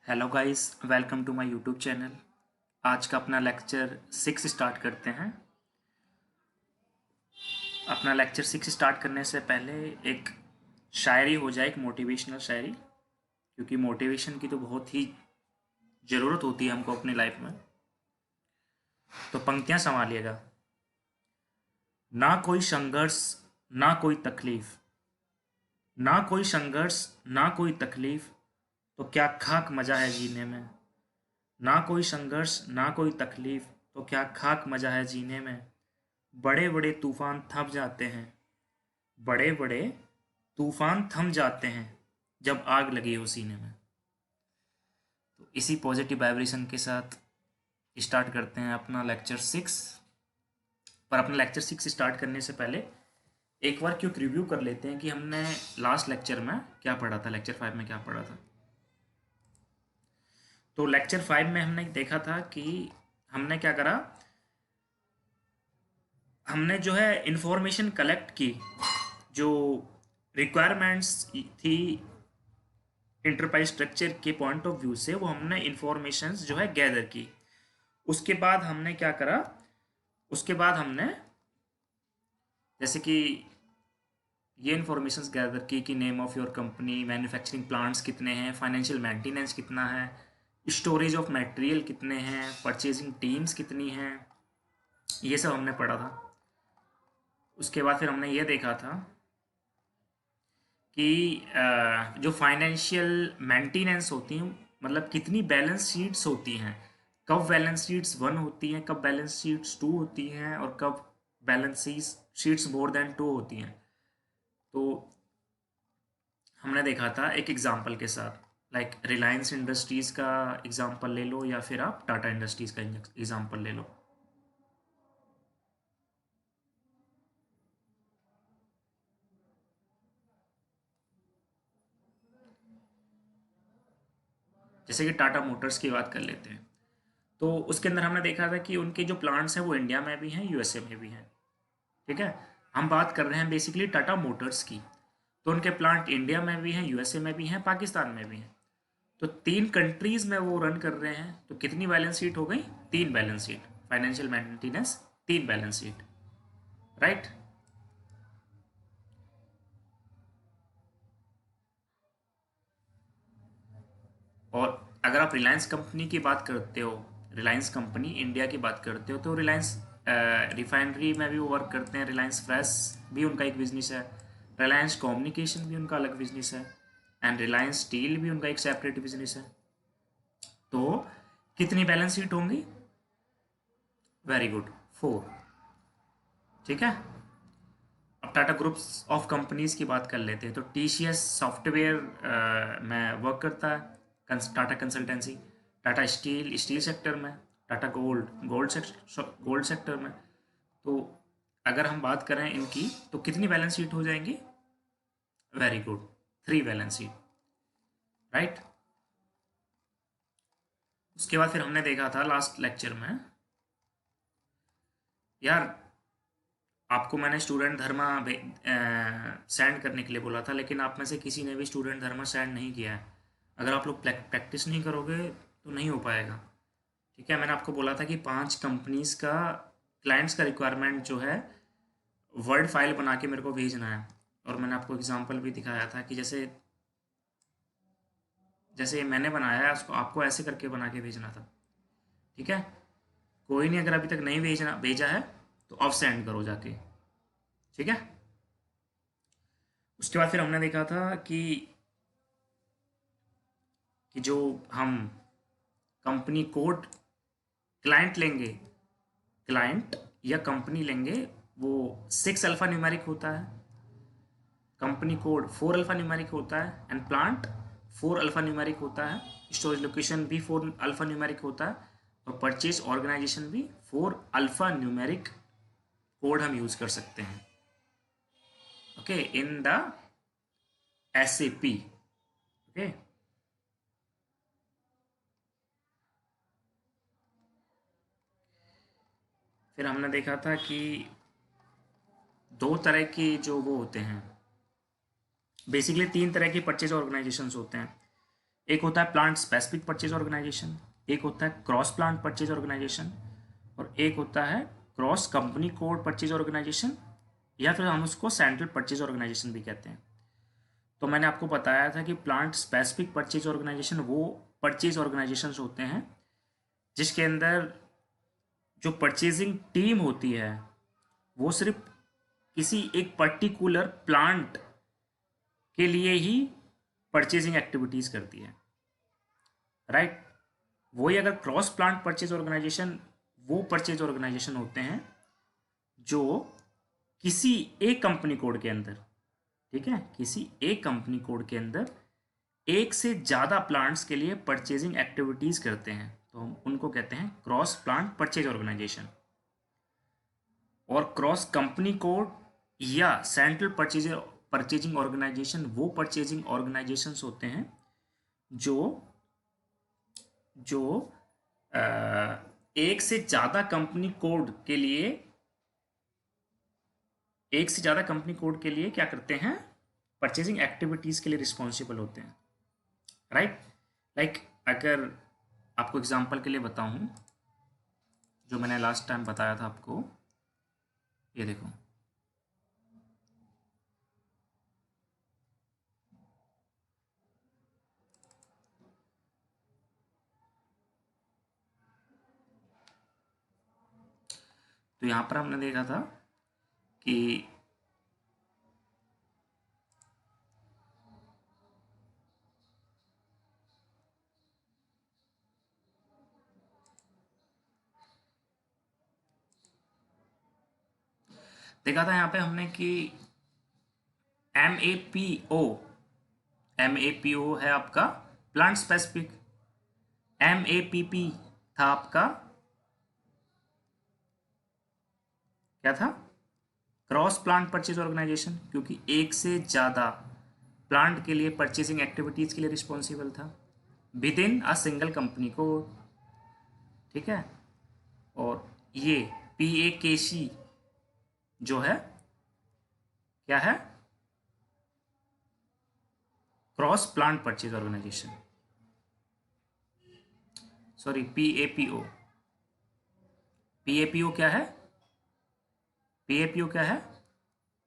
Hello guys, welcome to my YouTube channel. आज का अपना लेक्चर 6 स्टार्ट करते हैं। अपना लेक्चर 6 स्टार्ट करने से पहले एक शायरी हो जाए, एक मोटिवेशनल शायरी, क्योंकि मोटिवेशन की तो बहुत ही ज़रूरत होती है हमको अपनी लाइफ में। तो पंक्तियाँ संभालिएगा। ना कोई संघर्ष, ना कोई तकलीफ, ना कोई संघर्ष, ना कोई तकलीफ, तो क्या खाक मज़ा है जीने में। ना कोई संघर्ष, ना कोई तकलीफ, तो क्या खाक मज़ा है जीने में। बड़े बड़े तूफान थम जाते हैं, बड़े बड़े तूफान थम जाते हैं जब आग लगी हो सीने में। तो इसी पॉजिटिव वाइब्रेशन के साथ स्टार्ट करते हैं अपना लेक्चर 6। पर अपना लेक्चर 6 स्टार्ट करने से पहले एक बार क्यों रिव्यू कर लेते हैं कि हमने लास्ट लेक्चर में क्या पढ़ा था, लेक्चर 5 में क्या पढ़ा था। तो लेक्चर 5 में हमने देखा था कि हमने क्या करा, हमने जो है इंफॉर्मेशन कलेक्ट की, जो रिक्वायरमेंट्स थी इंटरप्राइज स्ट्रक्चर के पॉइंट ऑफ व्यू से, वो हमने इंफॉर्मेशंस जो है गैदर की। उसके बाद हमने क्या करा, उसके बाद हमने जैसे कि ये इंफॉर्मेशंस गैदर की कि name of your company, manufacturing plants कितने हैं, फाइनेंशियल मेंटेनेंस कितना है, स्टोरेज ऑफ मटेरियल कितने हैं, परचेजिंग टीम्स कितनी हैं, ये सब हमने पढ़ा था। उसके बाद फिर हमने ये देखा था कि जो फाइनेंशियल मेंटेनेंस होती हैं, मतलब कितनी बैलेंस शीट्स होती हैं, कब बैलेंस शीट्स 1 होती हैं, कब बैलेंस शीट्स 2 होती हैं, और कब बैलेंस शीट्स मोर देन 2 होती हैं। तो हमने देखा था एक एग्जांपल के साथ, लाइक रिलायंस इंडस्ट्रीज़ का एग्जांपल ले लो या फिर आप टाटा इंडस्ट्रीज़ का एग्जांपल ले लो। जैसे कि टाटा मोटर्स की बात कर लेते हैं, तो उसके अंदर हमने देखा था कि उनके जो प्लांट्स हैं वो इंडिया में भी हैं, यूएसए में भी हैं। ठीक है, हम बात कर रहे हैं बेसिकली टाटा मोटर्स की। तो उनके प्लांट इंडिया में भी हैं, यूएसए में भी हैं, पाकिस्तान में भी हैं। तो 3 कंट्रीज में वो रन कर रहे हैं। तो कितनी बैलेंस शीट हो गई? 3 balance sheet. Financial maintenance 3 balance sheet, right. और अगर आप रिलायंस कंपनी की बात करते हो, रिलायंस कंपनी इंडिया की बात करते हो, तो रिलायंस रिफाइनरी में भी वो वर्क करते हैं। रिलायंस फ्रेश भी उनका एक बिजनेस है, रिलायंस कम्युनिकेशन भी उनका अलग बिजनेस है, एंड रिलायंस स्टील भी उनका एक सेपरेट बिजनेस है। तो कितनी बैलेंस शीट होंगी? Very good, 4। ठीक है। अब टाटा ग्रुप्स ऑफ कंपनीज की बात कर लेते हैं। तो टीसीएस सॉफ्टवेयर में वर्क करता है, Tata consultancy. Tata steel steel sector में, टाटा गोल्ड सेक्टर में। तो अगर हम बात करें इनकी, तो कितनी बैलेंस शीट हो जाएंगी? Very good, 3 balance sheet, right. उसके बाद फिर हमने देखा था लास्ट लेक्चर में, यार आपको मैंने स्टूडेंट धर्मा सेंड करने के लिए बोला था, लेकिन आप में से किसी ने भी स्टूडेंट धर्मा सेंड नहीं किया है। अगर आप लोग प्रैक्टिस नहीं करोगे तो नहीं हो पाएगा। ठीक है, मैंने आपको बोला था कि 5 कंपनीज का क्लाइंट्स का रिक्वायरमेंट जो है वर्ड फाइल बना के मेरे को भेजना है। और मैंने आपको एग्जांपल भी दिखाया था कि जैसे जैसे मैंने बनाया है उसको आपको ऐसे करके बना के भेजना था। ठीक है, कोई नहीं, अगर अभी तक नहीं भेजा है तो अब सेंड करो जाके। ठीक है। उसके बाद फिर हमने देखा था कि जो हम कंपनी कोड क्लाइंट लेंगे, क्लाइंट या कंपनी लेंगे, वो 6 अल्फा न्यूमेरिक होता है, कंपनी कोड 4 अल्फा न्यूमेरिक होता है, एंड प्लांट 4 अल्फा न्यूमेरिक होता है, स्टोरेज लोकेशन भी 4 अल्फा न्यूमेरिक होता है, और परचेज ऑर्गेनाइजेशन भी 4 अल्फा न्यूमेरिक कोड हम यूज कर सकते हैं। Okay, in the SAP. Okay, फिर हमने देखा था कि 2 तरह के जो वो होते हैं, बेसिकली 3 तरह के परचेज ऑर्गेनाइजेशंस होते हैं। एक होता है प्लांट स्पेसिफिक परचेज ऑर्गेनाइजेशन, एक होता है क्रॉस प्लांट परचेज ऑर्गेनाइजेशन, और एक होता है cross company code purchase organisation, या फिर हम उसको सेंट्रल परचेज ऑर्गेनाइजेशन भी कहते हैं। तो मैंने आपको बताया था कि प्लांट स्पेसिफिक परचेज ऑर्गेनाइजेशन वो परचेज ऑर्गेनाइजेशंस होते हैं जिसके अंदर जो परचेजिंग टीम होती है वो सिर्फ किसी एक पर्टिकुलर प्लांट के लिए ही परचेजिंग एक्टिविटीज़ करती है, राइट। वही अगर क्रॉस प्लांट परचेज ऑर्गेनाइजेशन, वो परचेज ऑर्गेनाइजेशन होते हैं जो किसी एक कंपनी कोड के अंदर, ठीक है, किसी एक कंपनी कोड के अंदर एक से ज़्यादा प्लांट्स के लिए परचेजिंग एक्टिविटीज़ करते हैं, तो हम उनको कहते हैं क्रॉस प्लांट परचेज ऑर्गेनाइजेशन। और क्रॉस कंपनी कोड या सेंट्रल परचेजिंग ऑर्गेनाइजेशन वो परचेजिंग ऑर्गेनाइजेशंस होते हैं जो जो एक से ज़्यादा कंपनी कोड के लिए, एक से ज़्यादा कंपनी कोड के लिए क्या करते हैं, परचेजिंग एक्टिविटीज़ के लिए रिस्पॉन्सिबल होते हैं, राइट। लाइक अगर आपको एग्जांपल के लिए बताऊं, जो मैंने लास्ट टाइम बताया था आपको, ये देखो, तो यहाँ पर हमने देखा था कि देखा था यहाँ पे हमने कि M A P O, M A P O है आपका plant specific, M A P P था आपका, क्या था, क्रॉस प्लांट परचेज ऑर्गेनाइजेशन, क्योंकि एक से ज़्यादा प्लांट के लिए परचेजिंग एक्टिविटीज़ के लिए रिस्पॉन्सिबल था with in a single company को, ठीक है। और ये पी ए के सी जो है क्या है, cross plant purchase organisation, sorry P A P O, P A P O क्या है, पी ए पी ओ क्या है,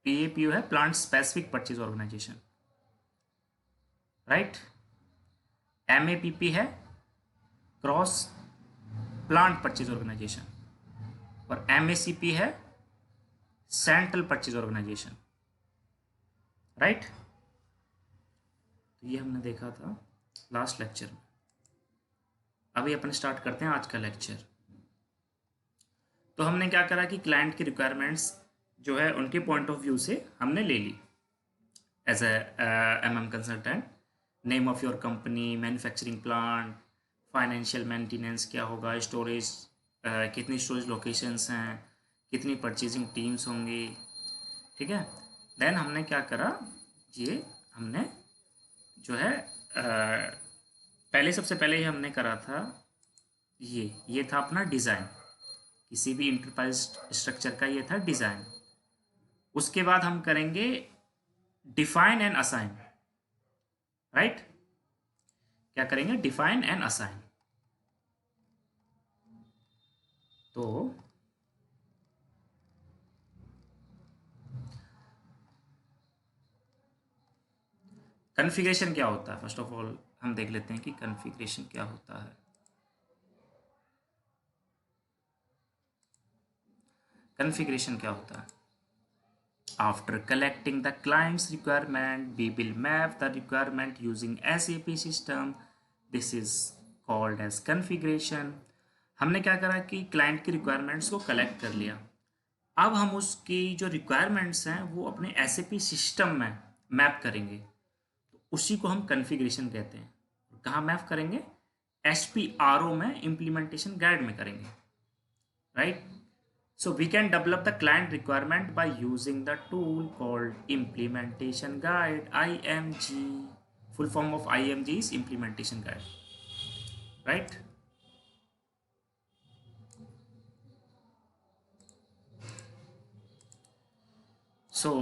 पी ए पी ओ है plant specific purchase organisation, right. M A P P है क्रॉस प्लांट परचेज ऑर्गेनाइजेशन, और M A C P है central purchase organisation, right. तो ये हमने देखा था लास्ट लेक्चर में। अभी अपन स्टार्ट करते हैं आज का लेक्चर। तो हमने क्या करा कि क्लाइंट की रिक्वायरमेंट्स जो है उनके पॉइंट ऑफ व्यू से हमने ले ली as a M M consultant, name of your company, manufacturing plant, financial maintenance क्या होगा, स्टोरेज, कितनी स्टोरेज लोकेशंस हैं, कितनी परचेजिंग टीम्स होंगी, ठीक है। देन हमने क्या करा, ये हमने जो है पहले, सबसे पहले ही हमने करा था ये था अपना डिज़ाइन, किसी भी इंटरप्राइज स्ट्रक्चर का ये था डिज़ाइन। उसके बाद हम करेंगे डिफाइन एंड असाइन, राइट। क्या करेंगे, डिफाइन एंड असाइन। तो कॉन्फ़िगरेशन क्या होता है, फर्स्ट ऑफ ऑल हम देख लेते हैं कि कॉन्फ़िगरेशन क्या होता है। कॉन्फ़िगरेशन क्या होता है, after collecting the client's requirement we will map the requirement using SAP system, this is called as configuration। हमने क्या करा कि क्लाइंट की रिक्वायरमेंट्स को कलेक्ट कर लिया, अब हम उसकी जो रिक्वायरमेंट्स हैं वो अपने SAP सिस्टम में मैप करेंगे, तो उसी को हम कॉन्फ़िगरेशन कहते हैं। कहाँ मैप करेंगे, SPRO में, इम्प्लीमेंटेशन गाइड में करेंगे, right. So we can develop the client requirement by using the tool called implementation guide, IMG. Full form of IMG is implementation guide, right? So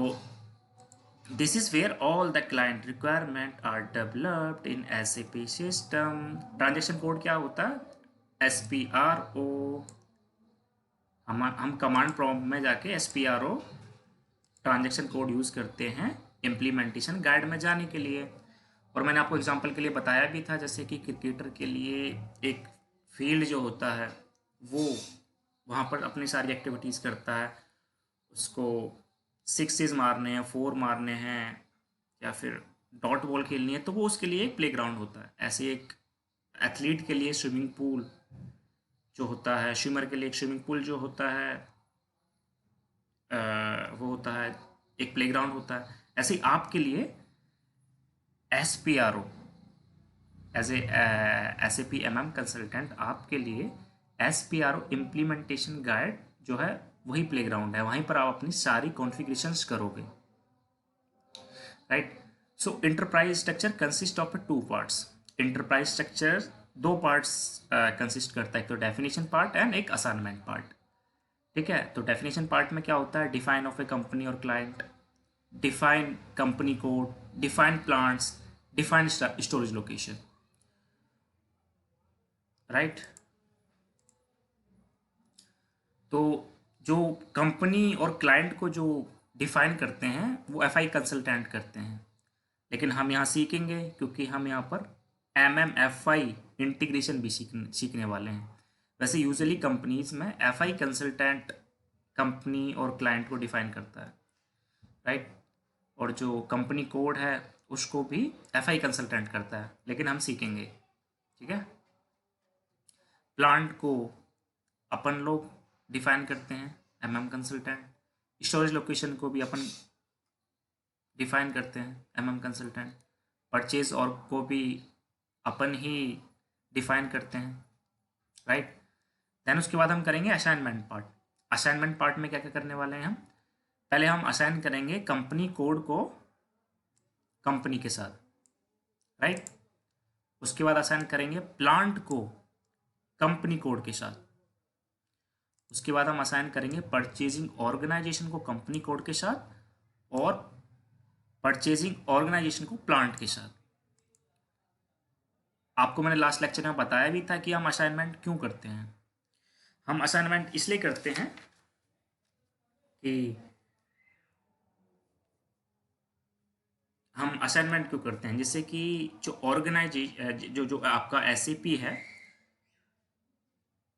this is where all the client requirement are developed in SAP system. Transaction code क्या होता है? SPRO। हम command prompt में जाके SPRO transaction code use करते हैं implementation guide में जाने के लिए। और मैंने आपको एग्जांपल के लिए बताया भी था, जैसे कि क्रिकेटर के लिए एक फील्ड जो होता है वो वहाँ पर अपनी सारी एक्टिविटीज़ करता है। उसको सिक्सेस मारने हैं, 4 मारने हैं, या फिर डॉट बॉल खेलनी है, तो वो उसके लिए एक प्लेग्राउंड होता है। ऐसे एक एथलीट के लिए स्विमिंग पूल जो होता है, स्विमर के लिए एक स्विमिंग पूल जो होता है, वो होता है एक प्लेग्राउंड होता है। ऐसे ही आपके लिए SPRO as a SAP MM consultant आपके लिए SPRO इम्प्लीमेंटेशन गाइड जो है वही प्लेग्राउंड है। वहीं पर आप अपनी सारी कॉन्फ़िगरेशंस करोगे, right. So enterprise structure consist of 2 parts. Enterprise structure 2 parts consist करता है, एक तो डेफिनेशन पार्ट एंड एक असाइनमेंट पार्ट। ठीक है, तो डेफिनेशन पार्ट में क्या होता है? डिफाइन ऑफ ए कंपनी और client, define company code, define plants, define storage location, right. तो जो कंपनी और क्लाइंट को जो डिफाइन करते हैं वो FI कंसल्टेंट करते हैं। लेकिन हम यहाँ सीखेंगे, क्योंकि हम यहाँ पर MMFI इंटीग्रेशन भी सीखने वाले हैं। वैसे यूजुअली कंपनीज में FI कंसल्टेंट कंपनी और क्लाइंट को डिफाइन करता है, राइट। और जो कंपनी कोड है उसको भी FI कंसल्टेंट करता है, लेकिन हम सीखेंगे, ठीक है। प्लांट को अपन लोग डिफाइन करते हैं, MM कंसल्टेंट। स्टोरेज लोकेशन को भी अपन डिफाइन करते हैं, MM कंसल्टेंट। परचेज और को भी अपन ही डिफाइन करते हैं, राइट। देन उसके बाद हम करेंगे असाइनमेंट पार्ट। असाइनमेंट पार्ट में क्या क्या करने वाले हैं हम? पहले हम असाइन करेंगे कंपनी कोड को कंपनी के साथ, राइट। उसके बाद असाइन करेंगे प्लांट को कंपनी कोड के साथ। उसके बाद हम असाइन करेंगे परचेजिंग ऑर्गेनाइजेशन को कंपनी कोड के साथ और परचेजिंग ऑर्गेनाइजेशन को प्लांट के साथ। आपको मैंने लास्ट लेक्चर में बताया भी था कि हम असाइनमेंट क्यों करते हैं। हम असाइनमेंट इसलिए करते हैं कि हम असाइनमेंट क्यों करते हैं, जैसे कि जो ऑर्गेनाइजेशन जो जो आपका SAP है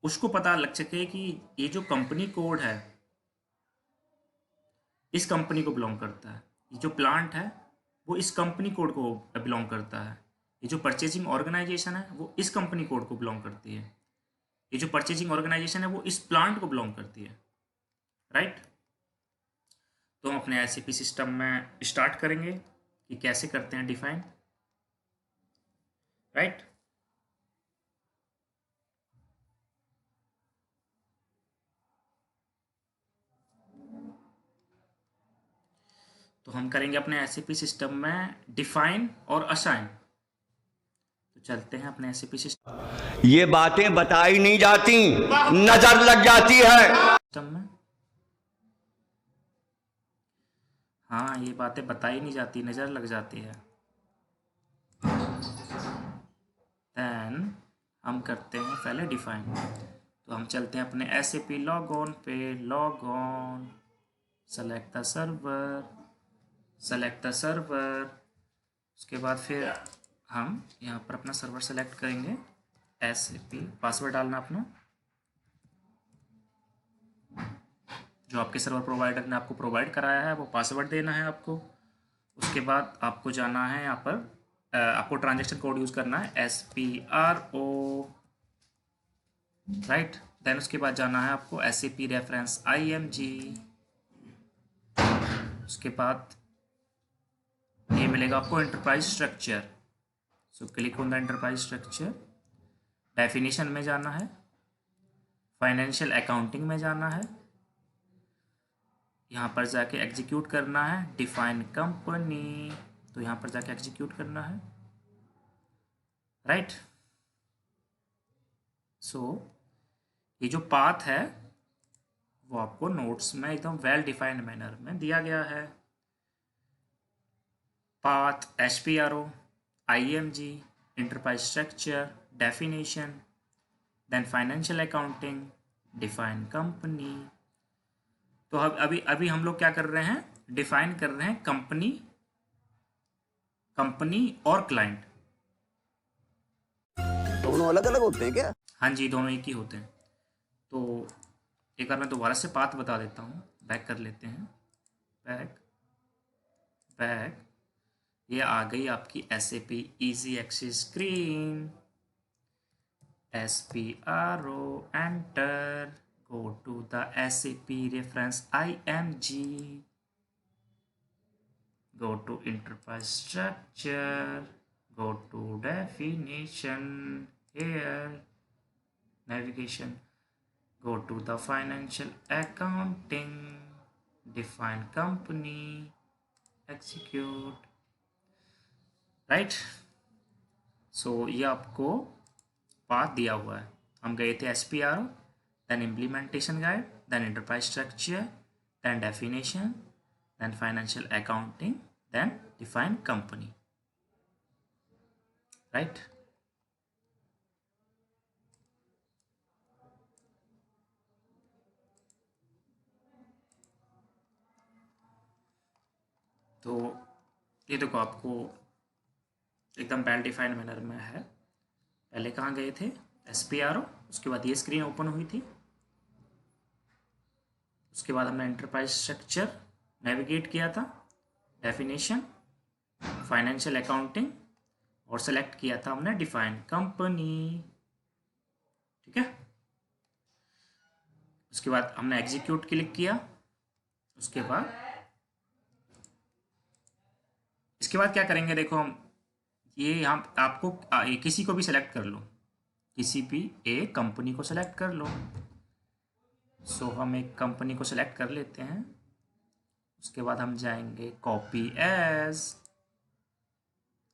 उसको पता लग सके कि ये जो कंपनी कोड है इस कंपनी को बिलोंग करता है, ये जो प्लांट है वो इस कंपनी कोड को बिलोंग करता है, ये जो परचेजिंग ऑर्गेनाइजेशन है वो इस कंपनी कोड को बिलोंग करती है, ये जो परचेजिंग ऑर्गेनाइजेशन है वो इस प्लांट को बिलोंग करती है, राइट। तो हम अपने SAP सिस्टम में स्टार्ट करेंगे कि कैसे करते हैं डिफाइन, राइट। तो हम करेंगे अपने SAP सिस्टम में डिफाइन और असाइन। तो चलते हैं अपने SAP सिस्टम ये बातें बताई नहीं जाती, नजर लग जाती है में। हाँ, ये बातें बताई नहीं जाती, नज़र लग जाती है। देन हम करते हैं पहले डिफाइन। तो हम चलते हैं अपने SAP लॉग ऑन पे, log on, select the server, select the server. उसके बाद फिर हम यहाँ पर अपना सर्वर सेलेक्ट करेंगे, SAP पासवर्ड डालना अपना जो आपके सर्वर प्रोवाइडर ने आपको प्रोवाइड कराया है, वो पासवर्ड देना है आपको। उसके बाद आपको जाना है यहाँ पर, आपको ट्रांजेक्शन कोड यूज़ करना है SPRO, राइट। देन उसके बाद जाना है आपको SAP रेफरेंस IMG। उसके बाद ये मिलेगा आपको enterprise structure. So click on the enterprise structure. Definition में जाना है, फाइनेंशियल अकाउंटिंग में जाना है, यहाँ पर जाके एग्जीक्यूट करना है डिफाइन कंपनी। तो यहाँ पर जाके एग्जीक्यूट करना है, राइट। सो ये जो पाथ है वो आपको नोट्स में एकदम वेल डिफाइंड मैनर में दिया गया है। path, SPRO, IMG, enterprise structure, definition, then financial accounting, define company. तो अभी हम लोग क्या कर रहे हैं, डिफाइन कर रहे हैं कंपनी और क्लाइंट। दोनों अलग अलग होते हैं क्या? हाँ जी, दोनों एक ही होते हैं। तो एक बार मैं दोबारा से पाथ बता देता हूँ, बैक कर लेते हैं, बैक। ये आ गई आपकी SAP easy access screen, SPRO, enter, go to the SAP reference IMG, go to enterprise structure, go to definition, here navigation, go to the financial accounting, define company, execute, right. So ये आपको path दिया हुआ है। हम गए थे SPRO, then implementation guide, then enterprise structure, then definition, then financial accounting, then define company, right. तो ये देखो आपको एकदम वेल डिफाइंड मैनर में है। पहले कहाँ गए थे, SPRO, उसके बाद ये स्क्रीन ओपन हुई थी, उसके बाद हमने एंटरप्राइज स्ट्रक्चर नेविगेट किया था, डेफिनेशन, फाइनेंशियल अकाउंटिंग, और सेलेक्ट किया था हमने डिफाइन कंपनी, ठीक है। उसके बाद हमने एग्जीक्यूट क्लिक किया। उसके बाद इसके बाद क्या करेंगे, देखो हम ये हम आपको किसी को भी सेलेक्ट कर लो, किसी भी एक कंपनी को सेलेक्ट कर लो। सो हम एक कंपनी को सेलेक्ट कर लेते हैं। उसके बाद हम जाएंगे कॉपी एज,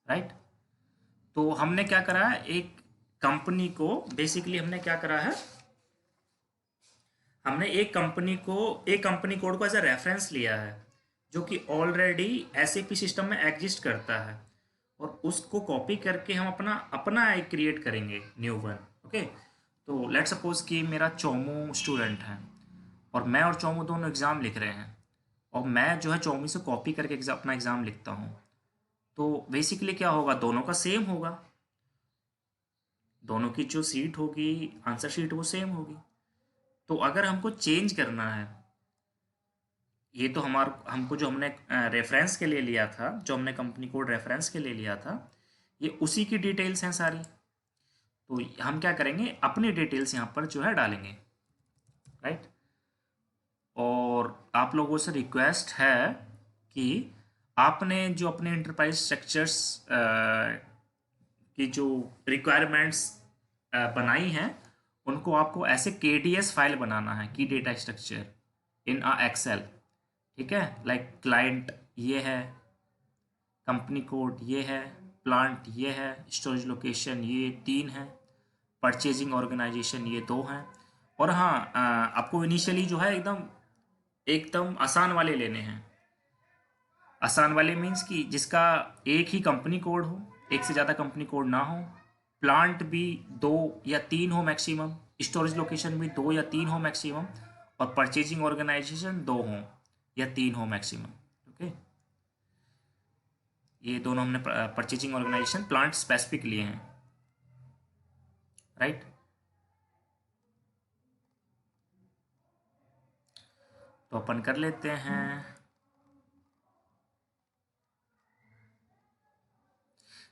राइट। तो हमने क्या करा है, एक कंपनी को बेसिकली हमने क्या करा है, हमने एक कंपनी कोड को एज अ रेफरेंस लिया है, जो कि ऑलरेडी SAP सिस्टम में एग्जिस्ट करता है, और उसको कॉपी करके हम अपना एक क्रिएट करेंगे, न्यू वन। ओके, तो लेट सपोज कि मेरा चोमू स्टूडेंट है, और मैं और चोमू दोनों एग्ज़ाम लिख रहे हैं, और मैं जो है चोमू से कॉपी करके अपना एग्ज़ाम लिखता हूँ। तो बेसिकली क्या होगा, दोनों का सेम होगा, दोनों की जो सीट होगी, आंसर शीट, वो सेम होगी। तो अगर हमको चेंज करना है, ये तो हमको जो हमने रेफरेंस के लिए लिया था, जो हमने कंपनी कोड रेफरेंस के लिए लिया था, ये उसी की डिटेल्स हैं सारी। तो हम क्या करेंगे, अपनी डिटेल्स यहाँ पर जो है डालेंगे, राइट। और आप लोगों से रिक्वेस्ट है कि आपने जो अपने एंटरप्राइज स्ट्रक्चर्स की जो रिक्वायरमेंट्स बनाई हैं, उनको आपको ऐसे KDS फाइल बनाना है, की डेटा स्ट्रक्चर इन एक्सेल, ठीक है। लाइक क्लाइंट ये है, कंपनी कोड ये है, प्लांट ये है, स्टोरेज लोकेशन ये 3 है, परचेजिंग ऑर्गेनाइजेशन ये 2 हैं। और हाँ, आपको इनिशियली जो है एकदम आसान वाले लेने हैं। आसान वाले मीन्स कि जिसका एक ही कंपनी कोड हो, एक से ज़्यादा कंपनी कोड ना हो, प्लांट भी 2 या 3 हो मैक्सिमम, स्टोरेज लोकेशन भी 2 या 3 हो मैक्सिमम, और परचेजिंग ऑर्गेनाइजेशन 2 हो या 3 हो मैक्सिमम। ओके, ये दोनों हमने परचेजिंग ऑर्गेनाइजेशन प्लांट स्पेसिफिक लिए हैं, राइट। तो ओपन कर लेते हैं।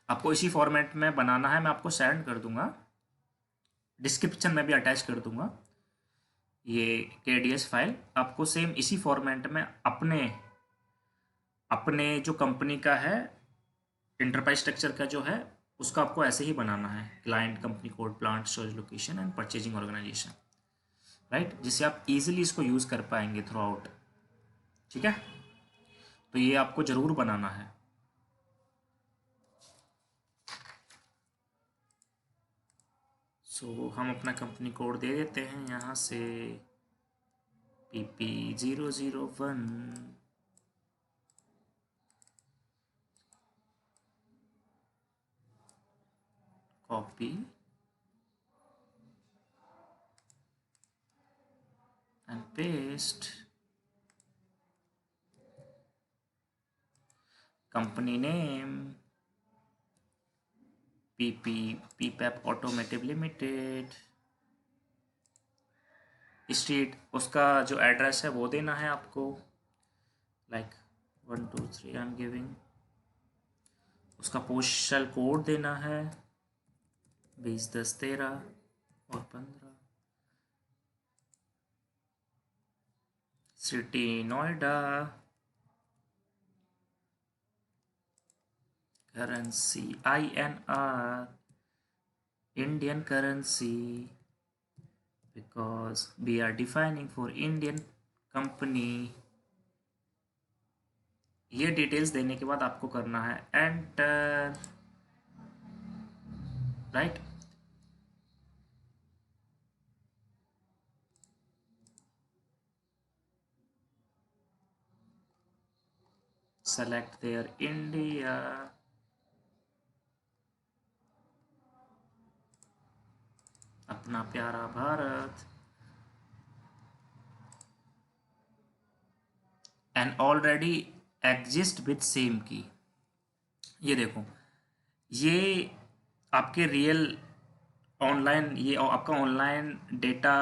आपको इसी फॉर्मेट में बनाना है, मैं आपको सेंड कर दूंगा, डिस्क्रिप्शन में भी अटैच कर दूंगा ये KDS फाइल। आपको सेम इसी फॉर्मेट में अपने जो कंपनी का है, इंटरप्राइज स्ट्रक्चर का जो है, उसका आपको ऐसे ही बनाना है, client, company code, plant, storage location and purchasing organisation, right, जिससे आप इजीली इसको यूज़ कर पाएंगे थ्रू आउट, ठीक है। तो ये आपको ज़रूर बनाना है। सो हम अपना कंपनी कोड दे देते हैं यहाँ से, PP001, copy and paste company name PPAP Automotive Limited, street उसका जो एड्रेस है वो देना है आपको, लाइक 1 2 3 आई एम गिविंग। उसका पोस्टल कोड देना है 20 10 13 और 15। City Noida, currency INR, Indian currency, because we are defining for Indian company। ये डिटेल्स देने के बाद आपको करना है enter, right. Select there India, अपना प्यारा Bharat, and already exist with same की। ये देखो, ये आपके रियल ऑनलाइन, ये आपका ऑनलाइन डेटा,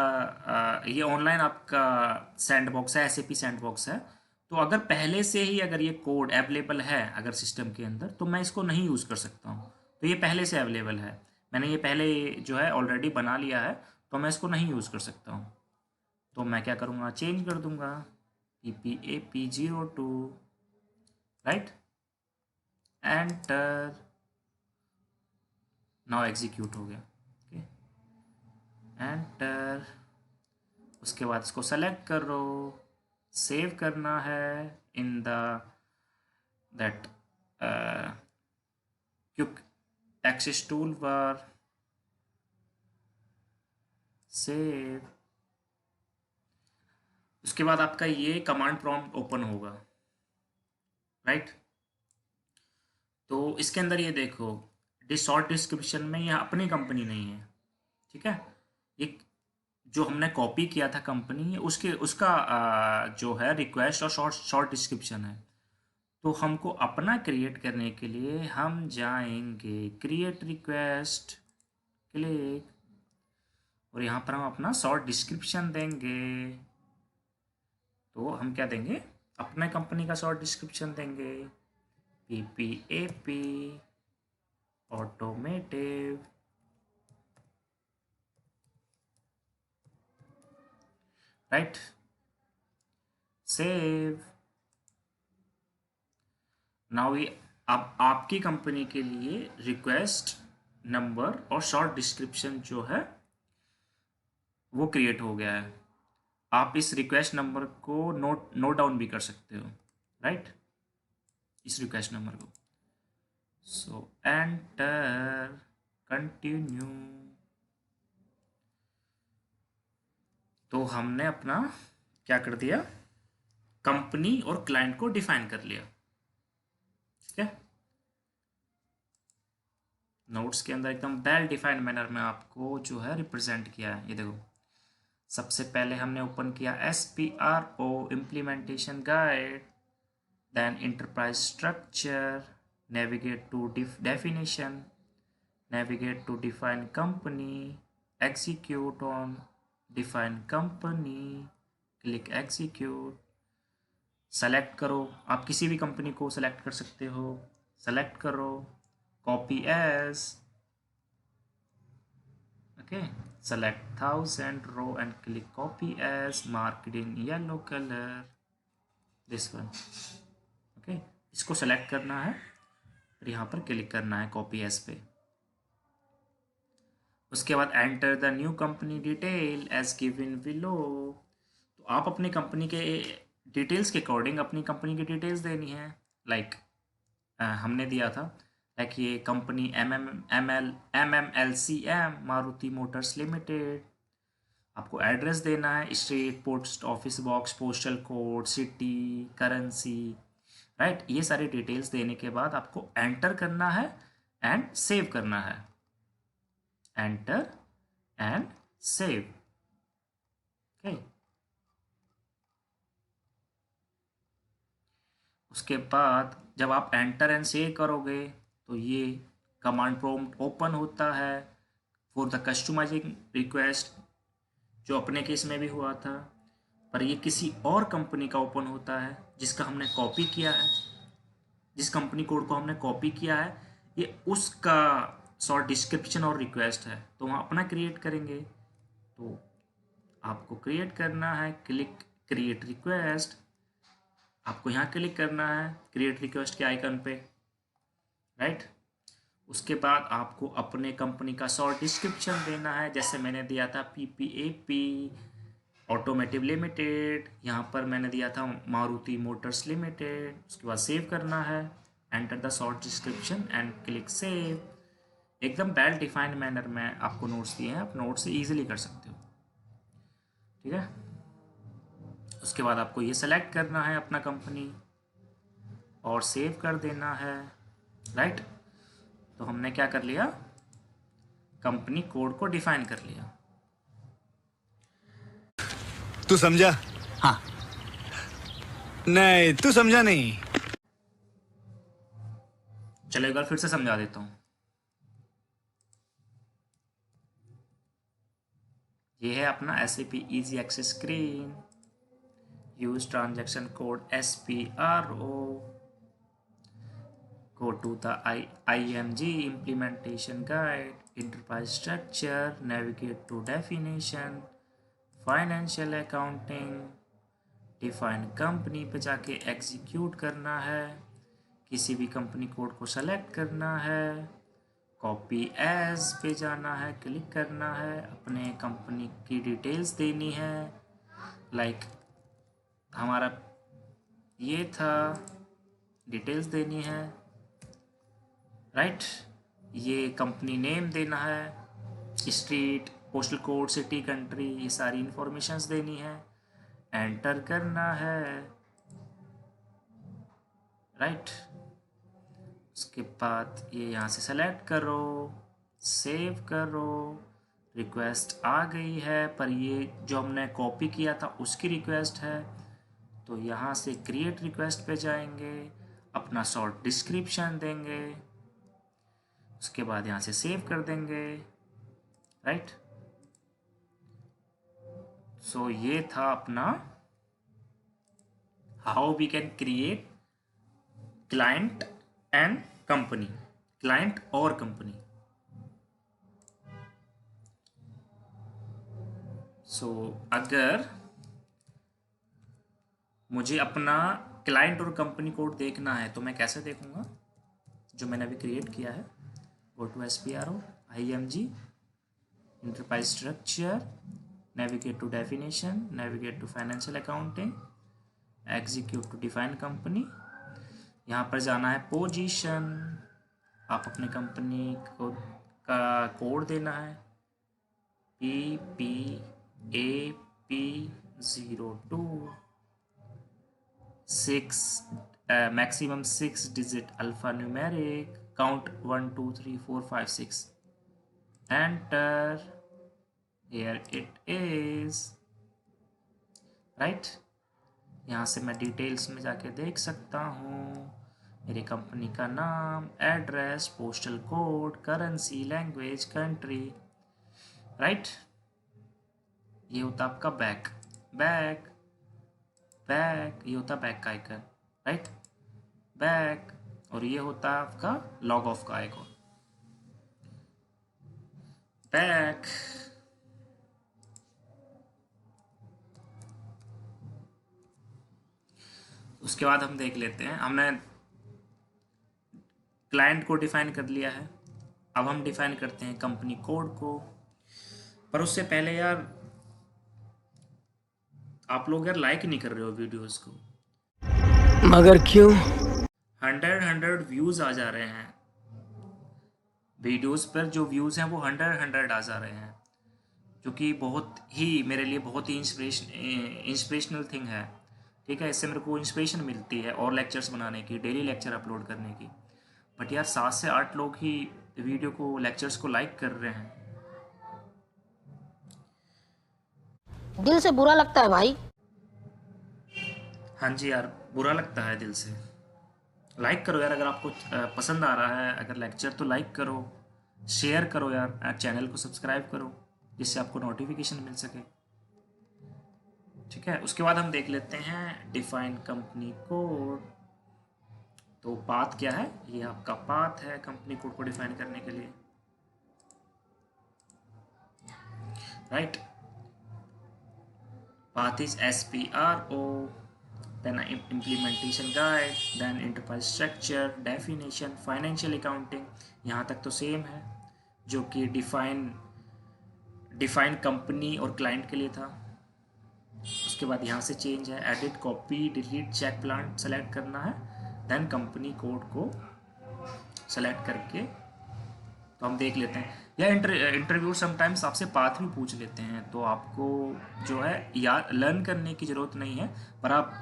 ये ऑनलाइन आपका सैंडबॉक्स है, SAP सैंडबॉक्स है। तो अगर पहले से ही अगर ये कोड अवेलेबल है अगर सिस्टम के अंदर, तो मैं इसको नहीं यूज़ कर सकता हूँ। तो ये पहले से अवेलेबल है, मैंने ये पहले जो है ऑलरेडी बना लिया है, तो मैं इसको नहीं यूज़ कर सकता हूँ। तो मैं क्या करूँगा, चेंज कर दूँगा PPAP02, right, enter. Now execute हो गया, ओके, एंटर। उसके बाद इसको सेलेक्ट करो, सेव करना है in the that quick access tool bar, save. उसके बाद आपका ये कमांड प्रॉम्प्ट ओपन होगा, राइट। तो इसके अंदर ये देखो, शॉर्ट डिस्क्रिप्शन में यह अपनी कंपनी नहीं है, ठीक है। एक जो हमने कॉपी किया था कंपनी, उसका जो है रिक्वेस्ट और शॉर्ट डिस्क्रिप्शन है। तो हमको अपना क्रिएट करने के लिए हम जाएंगे क्रिएट रिक्वेस्ट, क्लिक, और यहाँ पर हम अपना शॉर्ट डिस्क्रिप्शन देंगे। तो हम क्या देंगे, अपने कंपनी का शॉर्ट डिस्क्रिप्शन देंगे, PPAP automotive, right, save. Now ये अब आपकी कंपनी के लिए रिक्वेस्ट नंबर और शॉर्ट डिस्क्रिप्शन जो है वो क्रिएट हो गया है। आप इस रिक्वेस्ट नंबर को नोट डाउन भी कर सकते हो, राइट, इस रिक्वेस्ट नंबर को। सो एंटर, कंटिन्यू। तो हमने अपना क्या कर दिया, कंपनी और क्लाइंट को डिफाइन कर लिया, ठीक है। नोट्स के अंदर एकदम वेल डिफाइंड मैनर में आपको जो है रिप्रेजेंट किया है। ये देखो, सबसे पहले हमने ओपन किया SPRO implementation guide, then enterprise structure, navigate to definition, navigate to define company, execute on define company, click execute. Select करो, आप किसी भी कंपनी को सेलेक्ट कर सकते हो, सेलेक्ट करो, copy as, okay, select 1000 row and click copy as, mark it in yellow color, this one, okay। इसको सेलेक्ट करना है और यहाँ पर क्लिक करना है कॉपी एज पे। उसके बाद enter the new company detail as given below. तो आप अपनी कंपनी के डिटेल्स के अकॉर्डिंग अपनी कंपनी की डिटेल्स देनी है, लाइक हमने दिया था, लाइक ये company MMLCM Maruti Motors limited. आपको एड्रेस देना है, street, post office box, postal code, city, currency, right. ये सारी डिटेल्स देने के बाद आपको एंटर करना है एंड सेव करना है, एंटर एंड सेव। ओके, उसके बाद जब आप एंटर एंड सेव करोगे तो ये कमांड प्रॉम्प्ट ओपन होता है फॉर द कस्टमाइजिंग रिक्वेस्ट, जो अपने केस में भी हुआ था, पर ये किसी और कंपनी का ओपन होता है जिसका हमने कॉपी किया है, जिस कंपनी कोड को हमने कॉपी किया है, ये उसका शॉर्ट डिस्क्रिप्शन और रिक्वेस्ट है, तो वहाँ अपना क्रिएट करेंगे। तो आपको क्रिएट करना है, क्लिक क्रिएट रिक्वेस्ट, आपको यहाँ क्लिक करना है क्रिएट रिक्वेस्ट के आइकन पे, राइट। उसके बाद आपको अपने कंपनी का शॉर्ट डिस्क्रिप्शन देना है, जैसे मैंने दिया था PPAP ऑटोमेटिव लिमिटेड, यहाँ पर मैंने दिया था मारुति मोटर्स लिमिटेड। उसके बाद सेव करना है, enter the short description and click save. एकदम वेल डिफाइंड मैनर में आपको नोट्स दिए हैं, आप नोट्स से ईजिली कर सकते हो, ठीक है। उसके बाद आपको ये सेलेक्ट करना है अपना कंपनी और सेव कर देना है, राइट। तो हमने क्या कर लिया, कंपनी कोड को डिफाइन कर लिया। तू समझा? हाँ। नहीं, तू समझा नहीं। चलो एक बार फिर से समझा देता हूँ। ये है अपना SAP easy access screen, use transaction code SPRO, go to the IMG implementation guide, enterprise structure, navigate to definition, financial accounting, define company पे जाके एग्जीक्यूट करना है, किसी भी कंपनी कोड को सेलेक्ट करना है, कॉपी एज पे जाना है, क्लिक करना है, अपने कंपनी की डिटेल्स देनी है, लाइक हमारा ये था, डिटेल्स देनी है, राइट। ये कंपनी नेम देना है, street, postal code, city, country, ये सारी इंफॉर्मेशंस देनी है, एंटर करना है, राइट। उसके बाद ये यहाँ से सेलेक्ट करो, सेव करो, रिक्वेस्ट आ गई है, पर ये जो हमने कॉपी किया था उसकी रिक्वेस्ट है, तो यहाँ से क्रिएट रिक्वेस्ट पे जाएंगे, अपना शॉर्ट डिस्क्रिप्शन देंगे, उसके बाद यहाँ से सेव कर देंगे, राइट। सो ये था अपना how we can create client and company, client और कंपनी। सो अगर मुझे अपना क्लाइंट और कंपनी कोड देखना है तो मैं कैसे देखूंगा, जो मैंने अभी क्रिएट किया है, go to SPRO IMG enterprise structure, navigate to definition, navigate to financial accounting, execute to define company। यहाँ पर जाना है पोजीशन, आप अपने कंपनी को का कोड देना है PPAP02 6 maximum 6 digit alpha numeric, count 1 2 3 4 5 6, enter, here it is, right. यहाँ से मैं डिटेल्स में जाके देख सकता हूँ मेरी कंपनी का नाम, address, postal code, currency, language, country, right. ये होता आपका बैक, ये होता बैक का आइकन, राइट, बैक। और ये होता आपका लॉग ऑफ का आइकन, बैक। उसके बाद हम देख लेते हैं, हमने क्लाइंट को डिफाइन कर लिया है, अब हम डिफाइन करते हैं कंपनी कोड को। पर उससे पहले यार आप लोग यार लाइक नहीं कर रहे हो वीडियोस को, मगर क्यों? 100 व्यूज आ जा रहे हैं वीडियोस पर, जो व्यूज हैं वो 100 आ जा रहे हैं, जो कि बहुत ही मेरे लिए बहुत ही इंस्पिरेशनल थिंग है, ठीक है। इससे मेरे को इंस्पिरेशन मिलती है और लेक्चर्स बनाने की, डेली लेक्चर अपलोड करने की। बट यार 7 से 8 लोग ही वीडियो को, लेक्चर्स को लाइक कर रहे हैं, दिल से बुरा लगता है भाई। हाँ जी यार, बुरा लगता है दिल से। लाइक करो यार, अगर आपको पसंद आ रहा है अगर लेक्चर, तो लाइक करो, शेयर करो यार, चैनल को सब्सक्राइब करो, जिससे आपको नोटिफिकेशन मिल सके। ठीक है, उसके बाद हम देख लेते हैं डिफाइन कंपनी कोड। तो पाथ क्या है? ये आपका पाथ है कंपनी कोड को डिफाइन करने के लिए, right. Path is SPRO, then implementation guide, then enterprise structure, definition, financial accounting। यहाँ तक तो सेम है जो कि डिफाइन कंपनी और क्लाइंट के लिए था। उसके बाद यहाँ से चेंज है, edit, copy, delete, check plan select करना है, देन कंपनी कोड को सेलेक्ट करके तो हम देख लेते हैं। या इंटरव्यू समटाइम्स आपसे पाथ भी पूछ लेते हैं, तो आपको जो है याद लर्न करने की ज़रूरत नहीं है, पर आप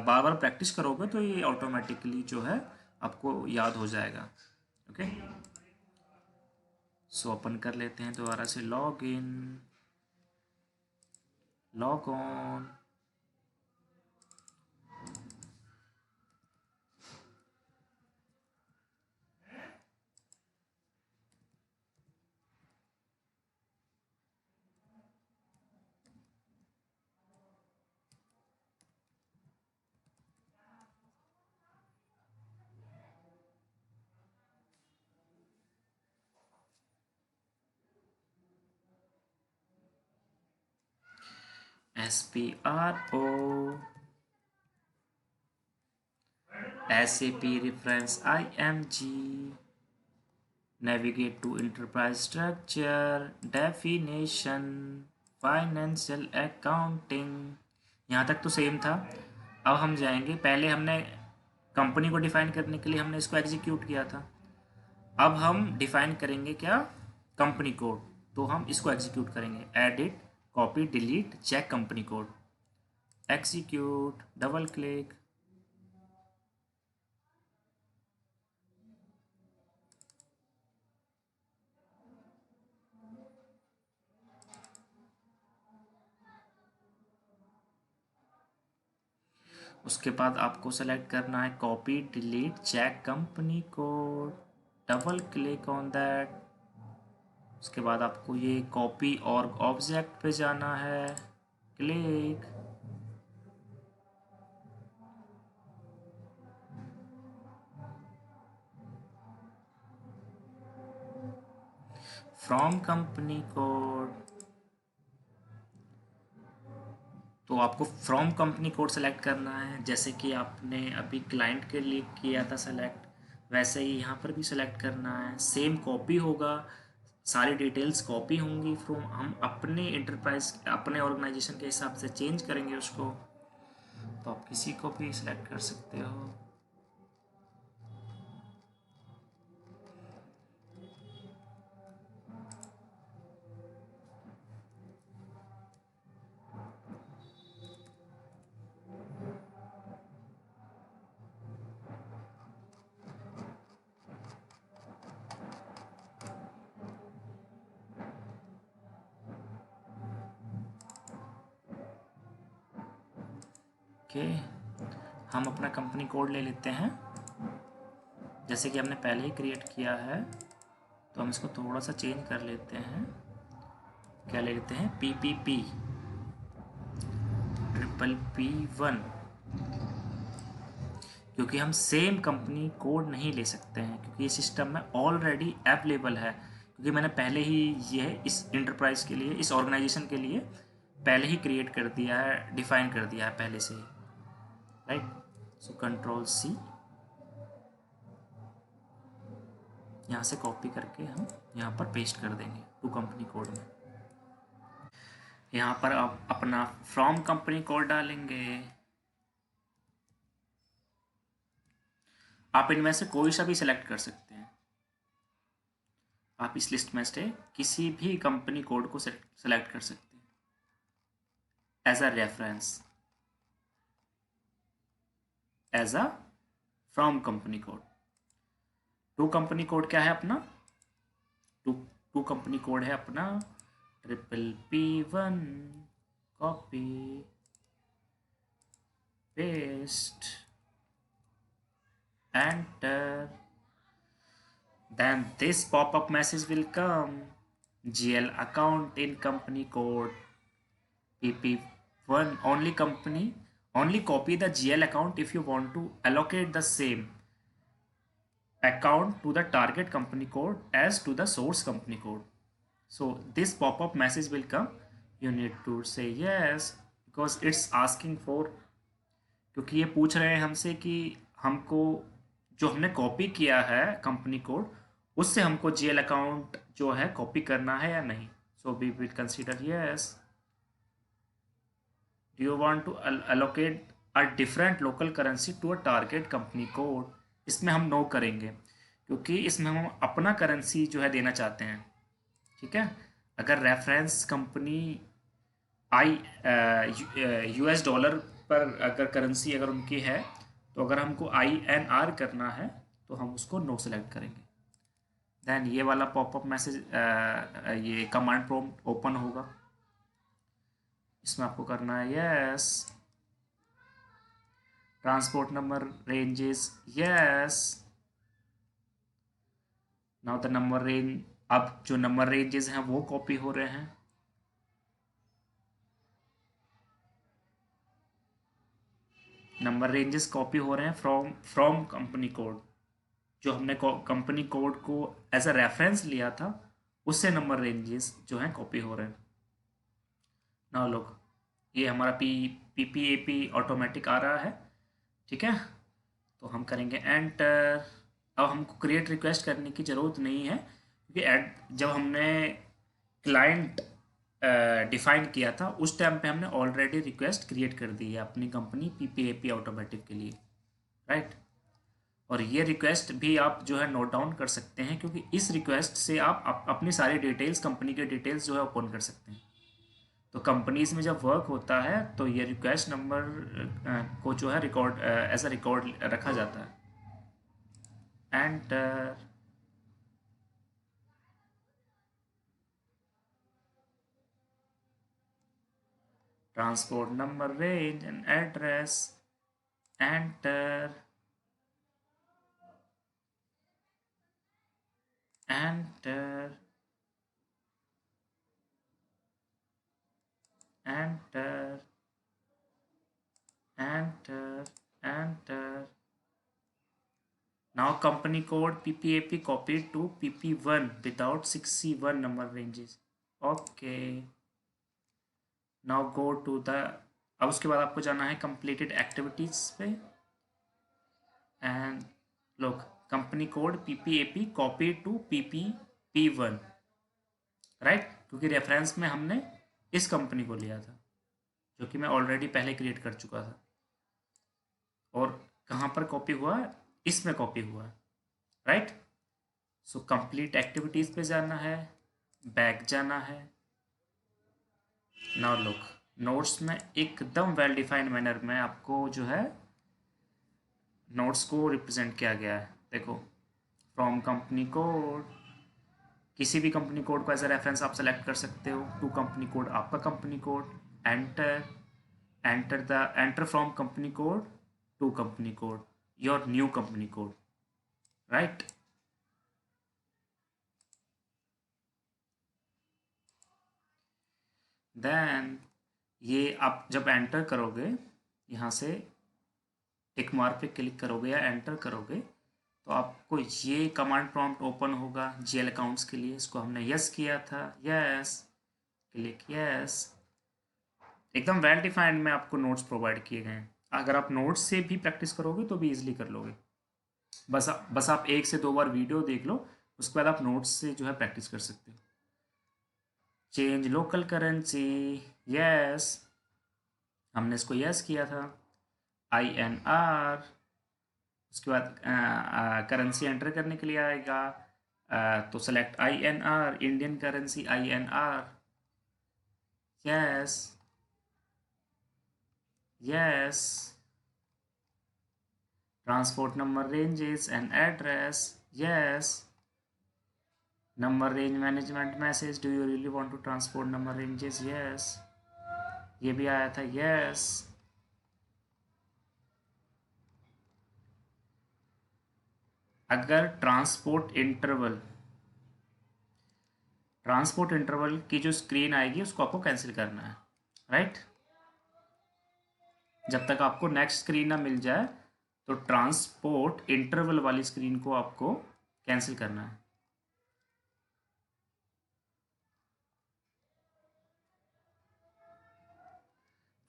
बार बार प्रैक्टिस करोगे तो ये ऑटोमेटिकली जो है आपको याद हो जाएगा। ओके, सो ओपन कर लेते हैं दोबारा से, log in, log on. SPRO, SAP reference IMG, navigate to enterprise structure, definition, financial accounting। यहाँ तक तो सेम था। अब हम जाएंगे, पहले हमने कंपनी को डिफाइन करने के लिए हमने इसको एग्जीक्यूट किया था, अब हम डिफाइन करेंगे क्या? Company code. तो हम इसको एग्जीक्यूट करेंगे, edit, copy, delete, check company code, execute, double click. उसके बाद आपको सेलेक्ट करना है copy, delete, check company code, double click on that. उसके बाद आपको ये कॉपी और ऑब्जेक्ट पे जाना है, क्लिक। फ्रॉम कंपनी कोड, तो आपको फ्रॉम कंपनी कोड सेलेक्ट करना है, जैसे कि आपने अभी क्लाइंट के लिए किया था सेलेक्ट, वैसे ही यहाँ पर भी सेलेक्ट करना है। सेम कॉपी होगा, सारी डिटेल्स कॉपी होंगी फ्रॉम, हम अपने इंटरप्राइज अपने ऑर्गेनाइजेशन के हिसाब से चेंज करेंगे उसको, तो आप किसी को भी सिलेक्ट कर सकते हो। ओके, हम अपना कंपनी कोड ले लेते हैं, जैसे कि हमने पहले ही क्रिएट किया है, तो हम इसको थोड़ा सा चेंज कर लेते हैं। क्या ले लेते हैं? PPP 1 क्योंकि हम सेम कंपनी कोड नहीं ले सकते हैं, क्योंकि ये सिस्टम में ऑलरेडी अवेलेबल है, क्योंकि मैंने पहले ही ये इस इंटरप्राइज के लिए, इस ऑर्गेनाइजेशन के लिए पहले ही क्रिएट कर दिया है, डिफाइन कर दिया है पहले से ही, राइट। सो Ctrl+C, यहाँ से कॉपी करके हम यहाँ पर पेस्ट कर देंगे टू कंपनी कोड में। यहाँ पर आप अपना फ्रॉम कंपनी कोड डालेंगे। आप इनमें से कोई सा भी सिलेक्ट कर सकते हैं, आप इस लिस्ट में से किसी भी कंपनी कोड को सिलेक्ट कर सकते हैं as a reference, as a from company code. To company code क्या है अपना? टू कंपनी कोड है अपना PP1 copy paste enter. Then this pop-up message will come. GL account in company code PP1 only company. Only copy the GL account if you want to allocate the same account to the target company code as to the source company code. So this pop-up message will come. You need to say yes because it's asking for, क्योंकि ये पूछ रहे हैं हमसे कि हमको जो हमने कॉपी किया है कंपनी कोड उससे हमको जीएल अकाउंट जो है कॉपी करना है या नहीं. So we will consider yes. Do you want to allocate a different local currency to a target company code. इसमें हम नो करेंगे क्योंकि इसमें हम अपना करेंसी जो है देना चाहते हैं. ठीक है. अगर रेफरेंस कंपनी यूएस डॉलर पर अगर करेंसी अगर उनकी है तो अगर हमको INR करना है तो हम उसको नो सेलेक्ट करेंगे. देन ये वाला पॉपअप मैसेज ये कमांड प्रॉम्प्ट ओपन होगा. इसमें आपको करना है yes. Transport number ranges yes. Now the number range, अब जो नंबर रेंजेस हैं वो कॉपी हो रहे हैं. नंबर रेंजेस कॉपी हो रहे हैं फ्रॉम कंपनी कोड. जो हमने कंपनी कोड को एज अ रेफरेंस लिया था उससे नंबर रेंजेस जो हैं कॉपी हो रहे हैं. ना लोग ये हमारा PPAP ऑटोमेटिक आ रहा है. ठीक है. तो हम करेंगे एंटर. अब हमको क्रिएट रिक्वेस्ट करने की ज़रूरत नहीं है क्योंकि जब हमने क्लाइंट डिफाइन किया था उस टाइम पे हमने ऑलरेडी रिक्वेस्ट क्रिएट कर दी है अपनी कंपनी PPAP ऑटोमेटिक के लिए. राइट. और ये रिक्वेस्ट भी आप जो है नोट डाउन कर सकते हैं क्योंकि इस रिक्वेस्ट से आप अपनी सारी डिटेल्स कंपनी के डिटेल्स जो है ओपन कर सकते हैं. तो कंपनीज में जब वर्क होता है तो ये रिक्वेस्ट नंबर को जो है रिकॉर्ड एज अ रिकॉर्ड रखा जाता है. Enter. Transport number range and address enter. enter enter enter enter. Now company code PPAP copied to PP1 without 6C1 number ranges. Okay. Now go to the, अब उसके बाद आपको जाना है completed activities पे and look company code PPAP copied to PP1. Right. क्योंकि reference में हमने इस कंपनी को लिया था जो कि मैं ऑलरेडी पहले क्रिएट कर चुका था. और कहाँ पर कॉपी हुआ है, इसमें कॉपी हुआ है. राइट. सो कंप्लीट एक्टिविटीज़ पे जाना है, बैक जाना है. नाउ लुक नोट्स में एकदम वेल डिफाइंड मैनर में आपको जो है नोट्स को रिप्रेजेंट किया गया है. देखो फ्रॉम कंपनी कोड, किसी भी कंपनी कोड को एज ए रेफरेंस आप सेलेक्ट कर सकते हो. टू कंपनी कोड आपका company code. Enter from company code to company code your new company code. Right. Then ये आप जब एंटर करोगे यहाँ से टिक मार्क पे क्लिक करोगे या एंटर करोगे तो आपको ये कमांड प्रॉम्प्ट ओपन होगा GL अकाउंट्स के लिए. इसको हमने यस किया था. यस. Click yes. एकदम वेल डिफाइंड में आपको नोट्स प्रोवाइड किए गए हैं. अगर आप नोट्स से भी प्रैक्टिस करोगे तो भी इजीली कर लोगे. बस आप 1 से 2 बार वीडियो देख लो, उसके बाद आप नोट्स से जो है प्रैक्टिस कर सकते हो. Change local currency. यस. हमने इसको यस किया था. INR. उसके बाद करेंसी एंटर करने के लिए आएगा तो select INR, Indian currency INR. Yes. Yes. Transport number ranges and address. Yes. Number range management message, do you really want to transport number ranges, yes. ये भी आया था, यस। अगर ट्रांसपोर्ट इंटरवल की जो स्क्रीन आएगी उसको आपको कैंसिल करना है, राइट। जब तक आपको नेक्स्ट स्क्रीन ना मिल जाए तो ट्रांसपोर्ट इंटरवल वाली स्क्रीन को आपको कैंसिल करना है।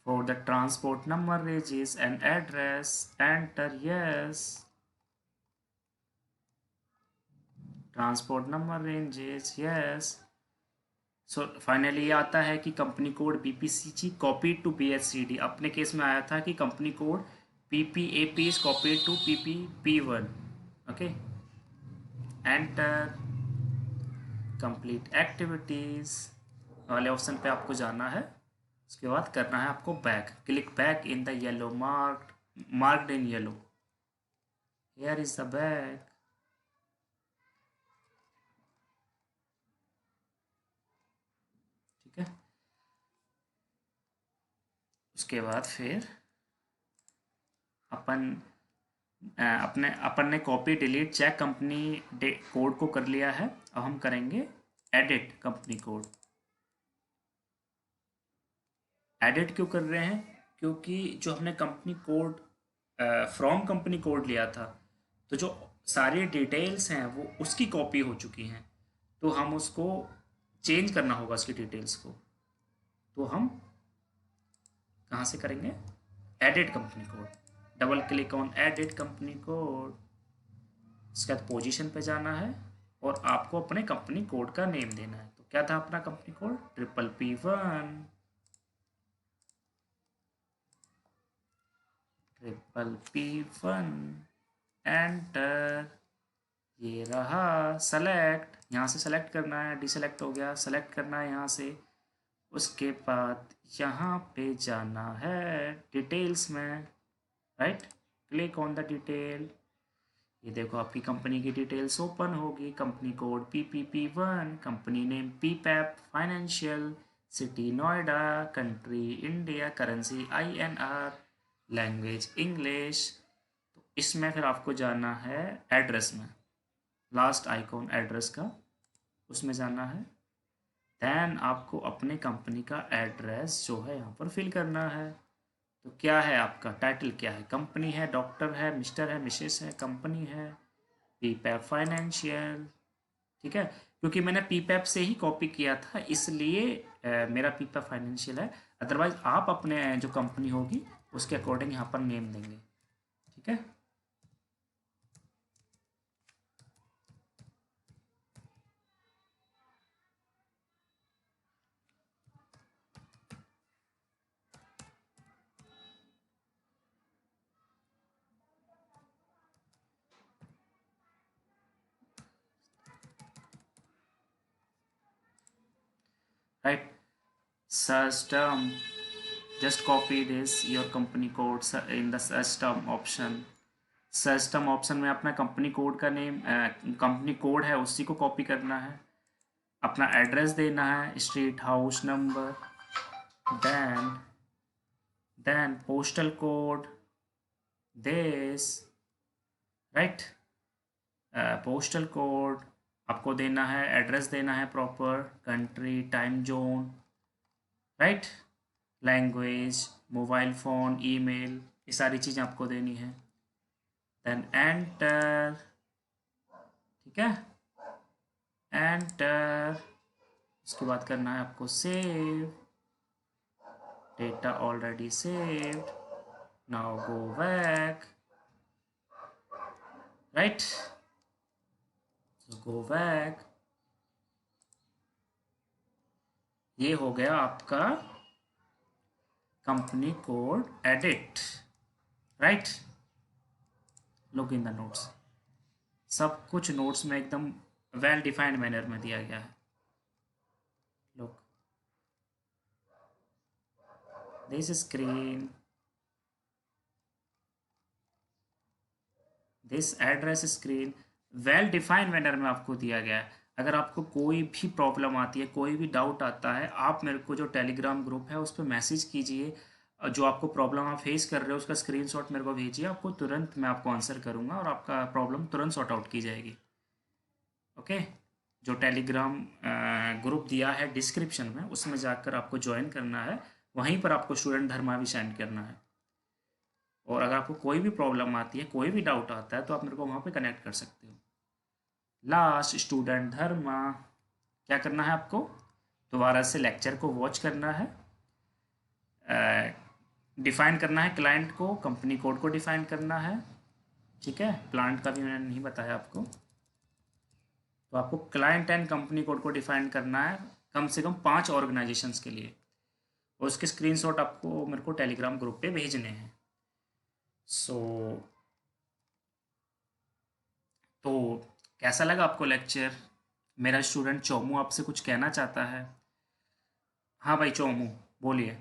For the transport number ranges and address, enter yes. Transport number ranges, yes. So finally ये आता है कि company code PPCG copied to PHCD। अपने केस में आया था कि company code PPAP is copied to PPP1। Okay, enter. Complete activities वाले ऑप्शन पे आपको जाना है। उसके बाद करना है आपको back, click back in the yellow marked in yellow. Here is the back. ठीक है, उसके बाद फिर अपन ने copy delete check company code को कर लिया है। अब हम करेंगे एडिट कंपनी कोड। एडिट क्यों कर रहे हैं? क्योंकि जो हमने company code from company code लिया था, तो जो सारी डिटेल्स हैं वो उसकी कॉपी हो चुकी हैं, तो हम उसको चेंज करना होगा उसकी डिटेल्स को। तो हम कहाँ से करेंगे? Edit company code. Double click on edit company code. इसके बाद पोजीशन पे जाना है और आपको अपने कंपनी कोड का नेम देना है। तो क्या था अपना company code? PPP1। PPP1, enter. ये रहा। सेलेक्ट, यहाँ से सेलेक्ट करना है, डिसेलेक्ट हो गया, सेलेक्ट करना है यहाँ से। उसके बाद यहाँ पे जाना है डिटेल्स में, right. Click on the detail. ये देखो आपकी कंपनी की डिटेल्स ओपन होगी। Company code PPP1, company name PPAP financial, city Noida, country India, currency INR, language English. तो इसमें फिर आपको जाना है एड्रेस में, लास्ट आइकॉन एड्रेस का, उसमें जाना है। देन आपको अपने कंपनी का एड्रेस जो है यहाँ पर फिल करना है। तो क्या है आपका टाइटल, क्या है? कंपनी है, डॉक्टर है, मिस्टर है, मिसेस है, कंपनी है, PPAP फाइनेंशियल। ठीक है, क्योंकि मैंने PPAP से ही कॉपी किया था इसलिए मेरा PPAP फाइनेंशियल है। अदरवाइज आप अपने जो कंपनी होगी उसके अकॉर्डिंग यहाँ पर नेम देंगे। ठीक है, right. Search term, just copy this your company code in the search term option। Search term option में अपना कंपनी कोड का नेम, कंपनी कोड है उसी को कॉपी करना है। अपना एड्रेस देना है, street, house number, then postal code, this, right. Postal code आपको देना है, एड्रेस देना है proper, country, time zone, right, language, mobile phone, email, ये सारी चीज़ें आपको देनी है। Then enter. ठीक है, एंटर। उसके बाद करना है आपको save, data already saved. Now go back, right, go back. ये हो गया आपका company code edit, right. Look in the notes, सब कुछ नोट्स में एकदम वेल डिफाइंड मैनर में दिया गया है। Look this screen, this address screen well defined manner में आपको दिया गया है। अगर आपको कोई भी प्रॉब्लम आती है, कोई भी डाउट आता है, आप मेरे को जो टेलीग्राम ग्रुप है उस पर मैसेज कीजिए। जो आपको प्रॉब्लम आप फेस कर रहे हो उसका स्क्रीनशॉट मेरे को भेजिए, आपको तुरंत मैं आपको आंसर करूँगा और आपका प्रॉब्लम तुरंत सॉर्ट आउट की जाएगी। ओके, जो टेलीग्राम ग्रुप दिया है डिस्क्रिप्शन में, उसमें जाकर आपको ज्वाइन करना है, वहीं पर आपको स्टूडेंट धर्मा भी सेंड करना है। और अगर आपको कोई भी प्रॉब्लम आती है, कोई भी डाउट आता है, तो आप मेरे को वहाँ पे कनेक्ट कर सकते हो। लास्ट स्टूडेंट धर्मा, क्या करना है आपको? दोबारा से लेक्चर को वॉच करना है, डिफ़ाइन करना है क्लाइंट को, कंपनी कोड को डिफ़ाइन करना है, ठीक है। प्लांट का भी मैंने नहीं बताया आपको, तो आपको क्लाइंट एंड कंपनी कोड को डिफ़ाइन करना है कम से कम 5 ऑर्गेनाइजेशंस के लिए, और उसके स्क्रीनशॉट आपको मेरे को टेलीग्राम ग्रुप पे भेजने हैं। तो कैसा लगा आपको लेक्चर? मेरा स्टूडेंट चोमू आपसे कुछ कहना चाहता है। हाँ भाई चोमू, बोलिए।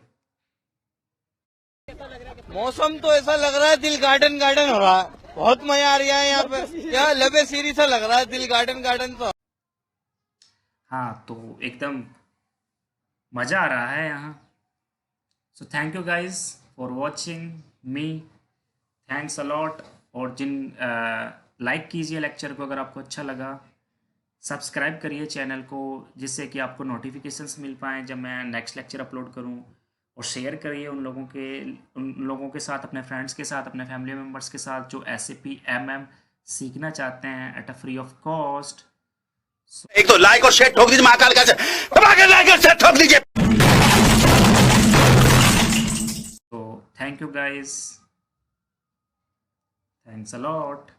मौसम तो ऐसा लग रहा है दिल गार्डन गार्डन हो रहा है, बहुत मजा आ रहा है यहाँ पे, क्या लबे सीरी सा लग रहा है दिल गार्डन गार्डन। तो हाँ, तो एकदम मज़ा आ रहा है यहाँ। So thank you guys for watching me, thanks a lot. और जिन लाइक कीजिए लेक्चर को अगर आपको अच्छा लगा, सब्सक्राइब करिए चैनल को जिससे कि आपको नोटिफिकेशंस मिल पाएँ जब मैं नेक्स्ट लेक्चर अपलोड करूँ, और शेयर करिए उन लोगों के साथ, अपने फ्रेंड्स के साथ, अपने फैमिली मेम्बर्स के साथ जो SAP MM सीखना चाहते हैं at a free of cost. एक तो लाइक और शेयर ठोक दीजिए, महाकाल का लाइक और शेयर ठोक दीजिए। तो thank you guys, thanks a lot.